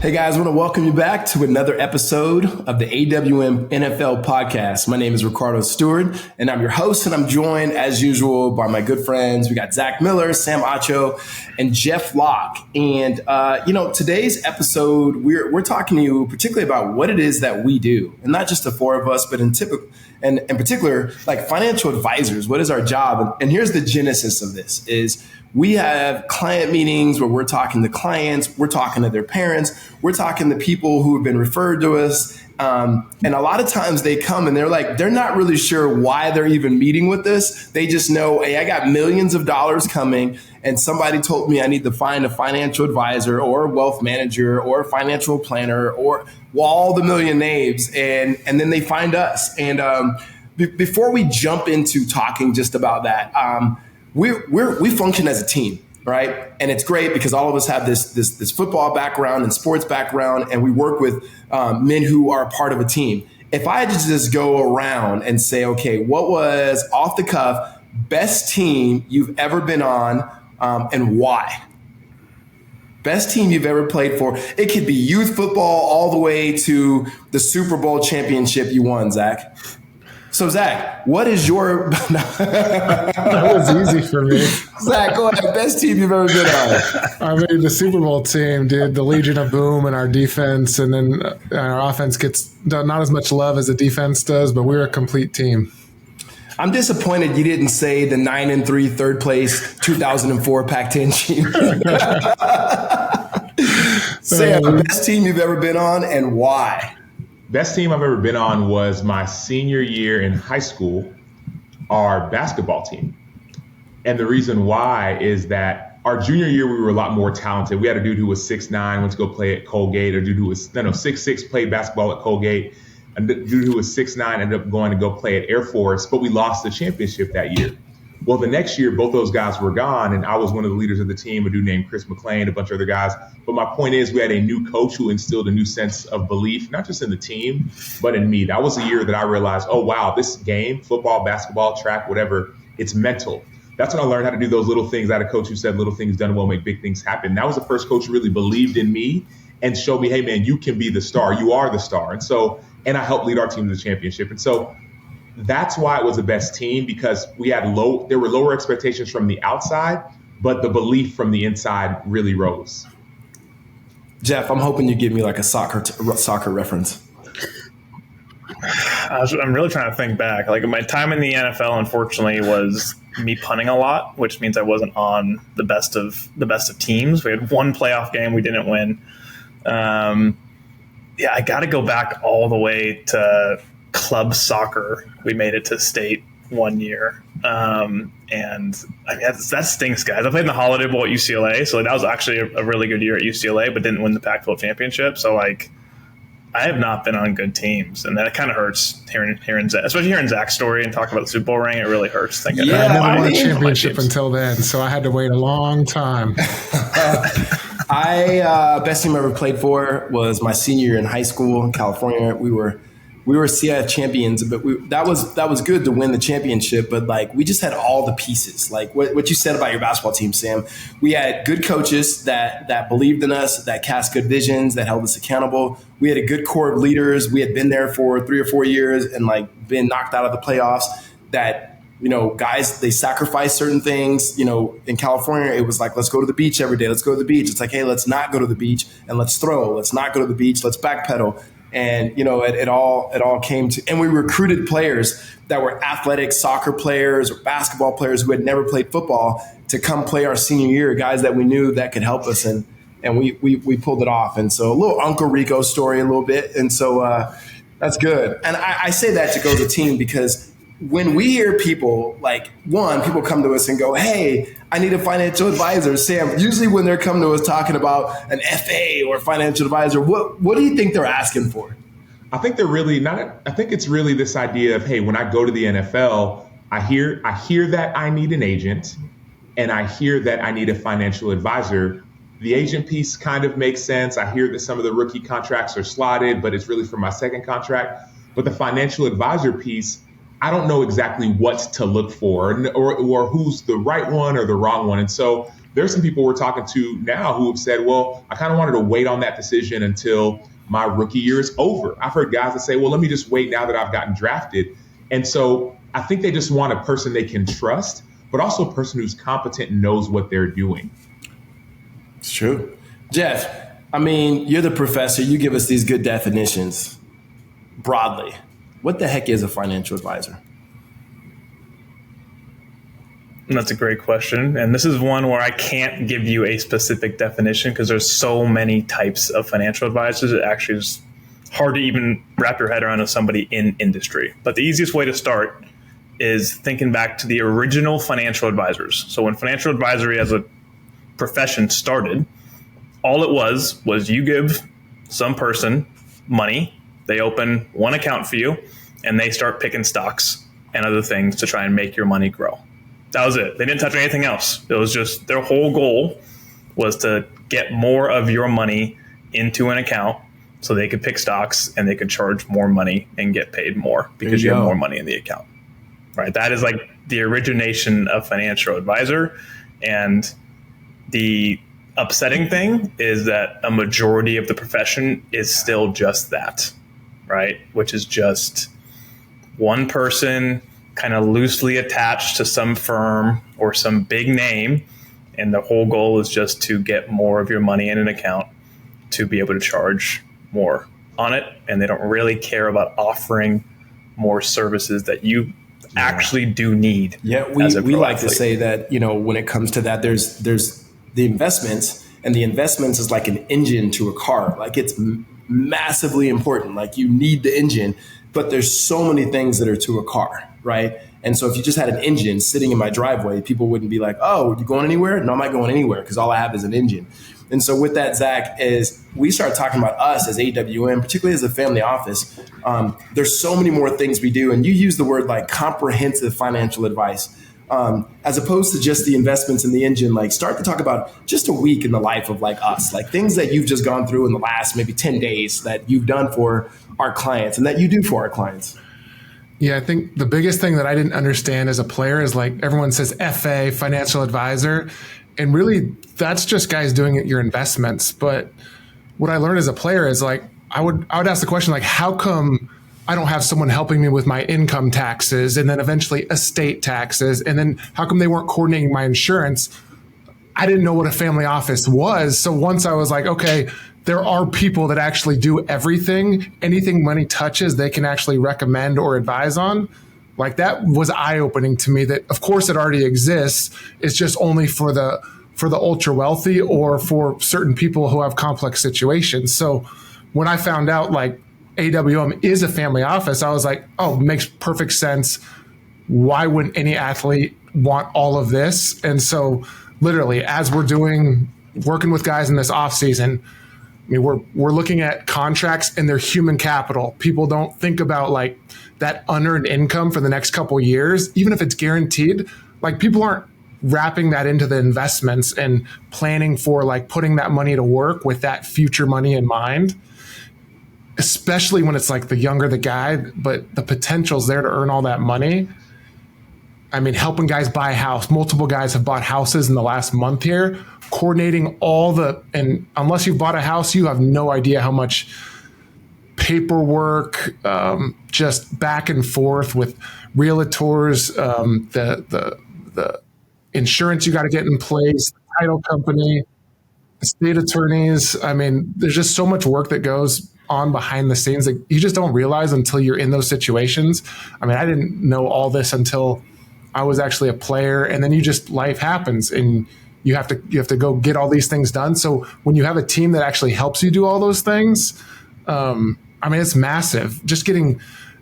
Hey guys, I want to welcome you back to another episode of the AWM NFL podcast. My name is Riccardo Stewart, and I'm your host, and I'm joined, as usual, by my good friends. We got Zach Miller, Sam Acho, and Jeff Locke. And, today's episode, we're talking to you particularly about what it is that we do, and not just the four of us, but in particular, like financial advisors. What is our job? And here's the genesis of this is we have client meetings where we're talking to clients, we're talking to their parents, we're talking to people who have been referred to us. And a lot of times they come and they're not really sure why they're even meeting with us. They just know, hey, I got millions of dollars coming and somebody told me I need to find a financial advisor or a wealth manager or a financial planner or all the million names. And then they find us. And before we jump into talking just about that, we function as a team, right? And it's great because all of us have this football background and sports background, and we work with men who are part of a team. If I had to just go around and say, okay, what was off the cuff best team you've ever been on, and why? Best team you've ever played for. It could be youth football all the way to the Super Bowl championship you won, Zach. So, Zach, what is your... That was easy for me. Zach, go ahead. Best team you've ever been on. I mean, the Super Bowl team did the Legion of Boom and our defense, and then our offense gets not as much love as the defense does, but we're a complete team. I'm disappointed you didn't say the 9-3 third place 2004 Pac-10 team. Say the best team you've ever been on and why. Best team I've ever been on was my senior year in high school, our basketball team. And the reason why is that our junior year, we were a lot more talented. We had a dude who was 6'9", went to go play at Colgate. A dude who was 6'6", played basketball at Colgate. A dude who was 6'9", ended up going to go play at Air Force, but we lost the championship that year. Well, the next year, both those guys were gone, and I was one of the leaders of the team, a dude named Chris McClain, a bunch of other guys. But my point is, we had a new coach who instilled a new sense of belief, not just in the team, but in me. That was the year that I realized, oh, wow, this game, football, basketball, track, whatever, it's mental. That's when I learned how to do those little things. I had a coach who said, little things done well make big things happen. That was the first coach who really believed in me and showed me, hey, man, you can be the star. You are the star. And I helped lead our team to the championship. And so that's why it was the best team, because there were lower expectations from the outside, but the belief from the inside really rose. Jeff, I'm hoping you give me like a soccer reference. I'm really trying to think back. Like my time in the NFL, unfortunately, was me punting a lot, which means I wasn't on the best of teams. We had one playoff game we didn't win. I got to go back all the way to club soccer. We made it to state one year. And I mean, that stinks, guys. I played in the Holiday Bowl at UCLA. So that was actually a really good year at UCLA, but didn't win the Pac-12 championship. So like, I have not been on good teams. And that kind of hurts hearing Zach, especially hearing Zach's story and talking about the Super Bowl ring. It really hurts thinking I never won a championship until then. So I had to wait a long time. Best team I ever played for was my senior year in high school in California. We were CIF champions, but that was good to win the championship. But like, we just had all the pieces. Like what you said about your basketball team, Sam. We had good coaches that believed in us, that cast good visions, that held us accountable. We had a good core of leaders. We had been there for 3 or 4 years and like been knocked out of the playoffs. That, guys, they sacrifice certain things. In California, it was like, let's go to the beach every day. Let's go to the beach. It's like, hey, let's not go to the beach and let's throw. Let's not go to the beach. Let's backpedal. And, it all came to, and we recruited players that were athletic soccer players or basketball players who had never played football to come play our senior year, guys that we knew that could help us. And we pulled it off. And so a little Uncle Rico story a little bit. And so that's good. And I say that to go to the team because when we hear people people come to us and go, hey, I need a financial advisor. Sam, usually when they're coming to us talking about an FA or a financial advisor, what do you think they're asking for? I think they're really not. I think it's really this idea of, hey, when I go to the NFL, I hear that I need an agent and I hear that I need a financial advisor. The agent piece kind of makes sense. I hear that some of the rookie contracts are slotted, but it's really for my second contract. But the financial advisor piece, I don't know exactly what to look for or who's the right one or the wrong one. And so There's some people we're talking to now who have said, well, I kind of wanted to wait on that decision until my rookie year is over. I've heard guys that say, well, let me just wait now that I've gotten drafted. And so I think they just want a person they can trust, but also a person who's competent and knows what they're doing. It's true. Jeff, I mean, you're the professor. You give us these good definitions broadly. What the heck is a financial advisor? That's a great question. And this is one where I can't give you a specific definition because there's so many types of financial advisors. It actually is hard to even wrap your head around as somebody in industry. But the easiest way to start is thinking back to the original financial advisors. So when financial advisory as a profession started, all it was you give some person money, they open one account for you, and they start picking stocks and other things to try and make your money grow. That was it. They didn't touch anything else. It was just their whole goal was to get more of your money into an account so they could pick stocks and they could charge more money and get paid more because you have more money in the account. Right? That is like the origination of financial advisor. And the upsetting thing is that a majority of the profession is still just that, right? Which is just one person kind of loosely attached to some firm or some big name. And the whole goal is just to get more of your money in an account to be able to charge more on it. And they don't really care about offering more services that you actually do need. Yeah, we like to say that, when it comes to that, there's the investments, and the investments is like an engine to a car. Like it's massively important. Like you need the engine, but there's so many things that are to a car, right? And so if you just had an engine sitting in my driveway, people wouldn't be like, oh, you going anywhere? No, I'm not going anywhere because all I have is an engine. And so with that, Zach, is we start talking about us as AWM, particularly as a family office. There's so many more things we do. And you use the word like comprehensive financial advice. As opposed to just the investments in the engine, like start to talk about just a week in the life of like us, like things that you've just gone through in the last maybe 10 days that you've done for our clients and that you do for our clients. Yeah, I think the biggest thing that I didn't understand as a player is like everyone says FA, financial advisor. And really that's just guys doing your investments. But what I learned as a player is like, I would ask the question, like, how come I don't have someone helping me with my income taxes and then eventually estate taxes? And then how come they weren't coordinating my insurance? I didn't know what a family office was. So once I was like, okay, there are people that actually do everything. Anything money touches, they can actually recommend or advise on. Like that was eye-opening to me that of course it already exists. It's just only for the ultra wealthy or for certain people who have complex situations. So when I found out like AWM is a family office, I was like, oh, makes perfect sense. Why wouldn't any athlete want all of this? And so literally as we're working with guys in this off season, I mean, we're looking at contracts and their human capital. People don't think about like that unearned income for the next couple of years, even if it's guaranteed. Like people aren't wrapping that into the investments and planning for like putting that money to work with that future money in mind, especially when it's like the younger the guy, but the potential's there to earn all that money. I mean, helping guys buy a house. Multiple guys have bought houses in the last month here, coordinating and unless you've bought a house, you have no idea how much paperwork, just back and forth with realtors, the insurance you got to get in place, title company, state attorneys. I mean, there's just so much work that goes on behind the scenes that you just don't realize until you're in those situations. I mean, I didn't know all this until I was actually a player, and then life happens and you have to go get all these things done. So when you have a team that actually helps you do all those things, I mean, it's massive. Just getting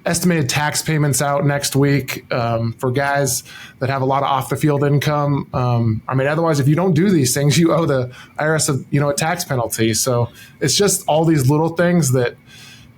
estimated tax payments out next week for guys that have a lot of off the field income. I mean, otherwise, if you don't do these things, you owe the IRS a tax penalty. So it's just all these little things that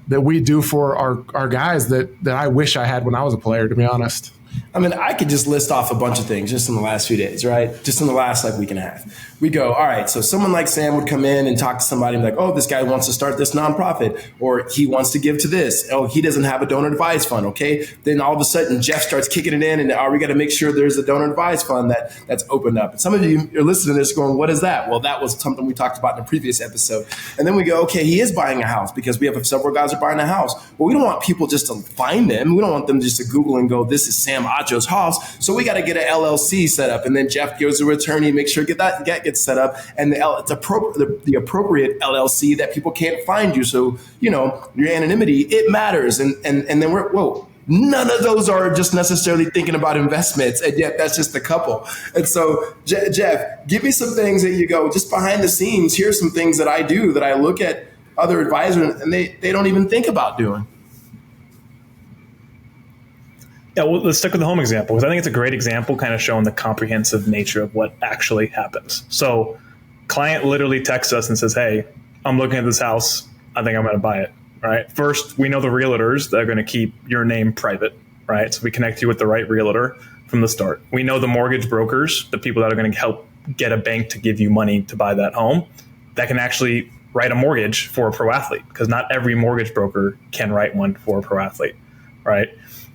we do for our guys that I wish I had when I was a player, to be honest. I mean, I could just list off a bunch of things just in the last few days, right? Just in the last week and a half. We go, all right, so someone like Sam would come in and talk to somebody and be like, oh, this guy wants to start this nonprofit, or he wants to give to this. Oh, he doesn't have a donor advised fund, okay? Then all of a sudden Jeff starts kicking it in and we got to make sure there's a donor advised fund that's opened up. And some of you are listening to this going, what is that? Well, that was something we talked about in a previous episode. And then we go, okay, he is buying a house because we have several guys are buying a house. Well, we don't want people just to find them. We don't want them just to Google and go, this is Sam Acho's house. So we got to get an LLC set up. And then Jeff goes to an attorney, make sure that gets set up. And the appropriate LLC that people can't find you. So, your anonymity, it matters. And then none of those are just necessarily thinking about investments. And yet that's just a couple. And so, Jeff, give me some things that you go, just behind the scenes, here's some things that I do that I look at other advisors and they don't even think about doing. Yeah, well, let's stick with the home example because I think it's a great example kind of showing the comprehensive nature of what actually happens. So client literally texts us and says, hey, I'm looking at this house. I think I'm going to buy it, right? First, we know the realtors that are going to keep your name private, right? So we connect you with the right realtor from the start. We know the mortgage brokers, the people that are going to help get a bank to give you money to buy that home that can actually write a mortgage for a pro athlete because not every mortgage broker can write one for a pro athlete, right?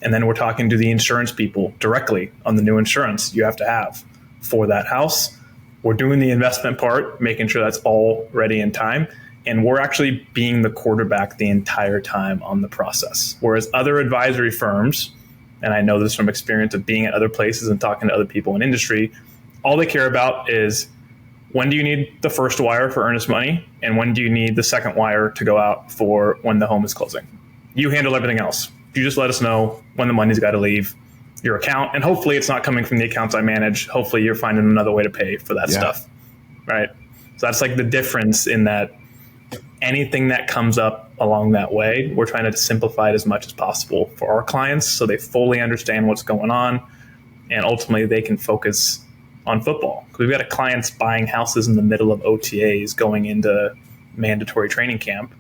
And then we're talking to the insurance people directly on the new insurance you have to have for that house. We're doing the investment part, making sure that's all ready in time. And we're actually being the quarterback the entire time on the process. Whereas other advisory firms, and I know this from experience of being at other places and talking to other people in industry, all they care about is when do you need the first wire for earnest money? And when do you need the second wire to go out for when the home is closing? You handle everything else. You just let us know when the money's got to leave your account. And hopefully it's not coming from the accounts I manage. Hopefully you're finding another way to pay for that stuff, right? So that's like the difference in that anything that comes up along that way, we're trying to simplify it as much as possible for our clients so they fully understand what's going on. And ultimately they can focus on football. Because we've got clients buying houses in the middle of OTAs going into mandatory training camp.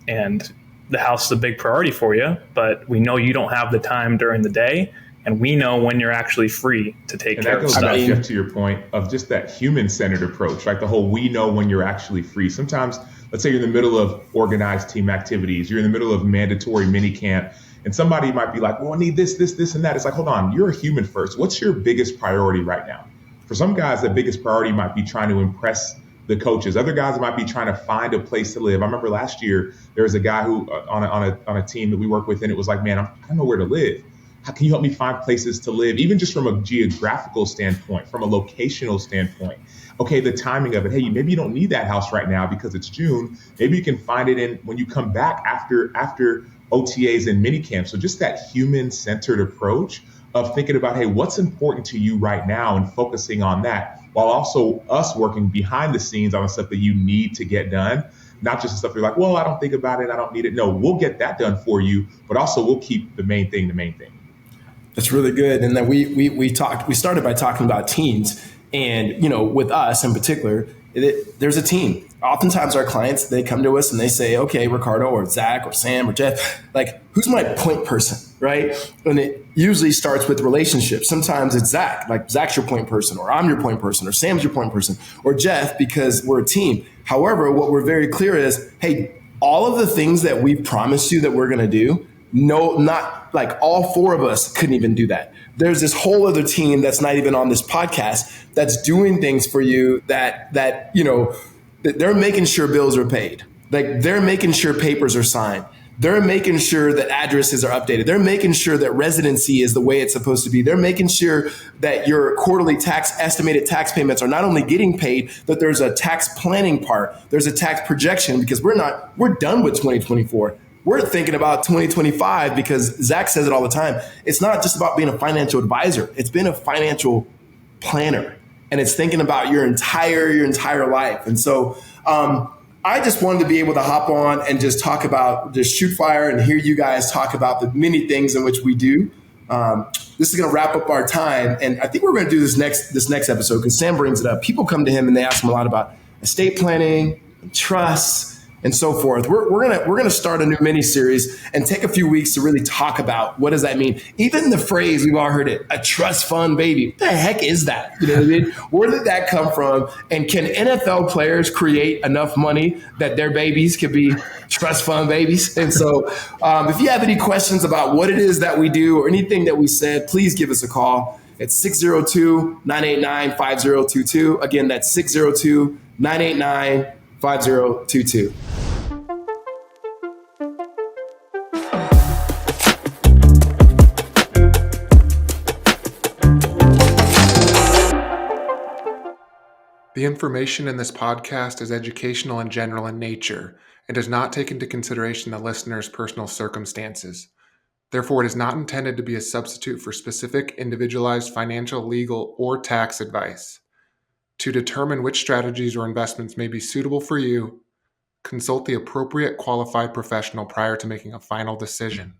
And the house is a big priority for you, but we know you don't have the time during the day, and we know when you're actually free to take care of stuff. And that goes back, Jeff, to your point of just that human-centered approach, like the whole we know when you're actually free. Sometimes, let's say you're in the middle of organized team activities, you're in the middle of mandatory mini camp, and somebody might be like, well, I need this, and that. It's like, hold on, you're a human first. What's your biggest priority right now? For some guys, the biggest priority might be trying to impress the coaches. Other guys might be trying to find a place to live. I remember last year, there was a guy who on a team that we work with, and it was like, man, I don't know where to live. How can you help me find places to live, even just from a geographical standpoint, from a locational standpoint? Okay, the timing of it. Hey, maybe you don't need that house right now because it's June. Maybe you can find it in when you come back after OTAs and mini camps. So just that human-centered approach of thinking about, hey, what's important to you right now and focusing on that, while also us working behind the scenes on the stuff that you need to get done, not just the stuff you're like, well, I don't think about it, I don't need it. No, we'll get that done for you, but also we'll keep the main thing the main thing. That's really good. And then we started by talking about teams, and with us in particular, there's a team. Oftentimes our clients, they come to us and they say, okay, Riccardo or Zach or Sam or Jeff, like, who's my point person, right? And it usually starts with relationships. Sometimes it's Zach, like Zach's your point person, or I'm your point person, or Sam's your point person, or Jeff, because we're a team. However, what we're very clear is, hey, all of the things that we promised you that we're going to do, no, not like all four of us couldn't even do that. There's this whole other team that's not even on this podcast that's doing things for you that they're making sure bills are paid. Like, they're making sure papers are signed. They're making sure that addresses are updated. They're making sure that residency is the way it's supposed to be. They're making sure that your quarterly estimated tax payments are not only getting paid, but there's a tax planning part. There's a tax projection, because we're done with 2024. We're thinking about 2025, because Zach says it all the time. It's not just about being a financial advisor. It's been a financial planner, and it's thinking about your entire life. And so I just wanted to be able to hop on and just talk about, just shoot fire and hear you guys talk about the many things in which we do. This is going to wrap up our time. And I think we're going to do this next episode, because Sam brings it up. People come to him and they ask him a lot about estate planning and trusts and so forth. We're gonna start a new mini series and take a few weeks to really talk about what does that mean. Even the phrase, we've all heard it, a trust fund baby. What the heck is that? You know what I mean? Where did that come from? And can NFL players create enough money that their babies could be trust fund babies? And so if you have any questions about what it is that we do or anything that we said, please give us a call. It's 602-989-5022. Again, that's 602-989-5022. The information in this podcast is educational and general in nature and does not take into consideration the listener's personal circumstances. Therefore, it is not intended to be a substitute for specific individualized financial, legal, or tax advice. To determine which strategies or investments may be suitable for you, consult the appropriate qualified professional prior to making a final decision.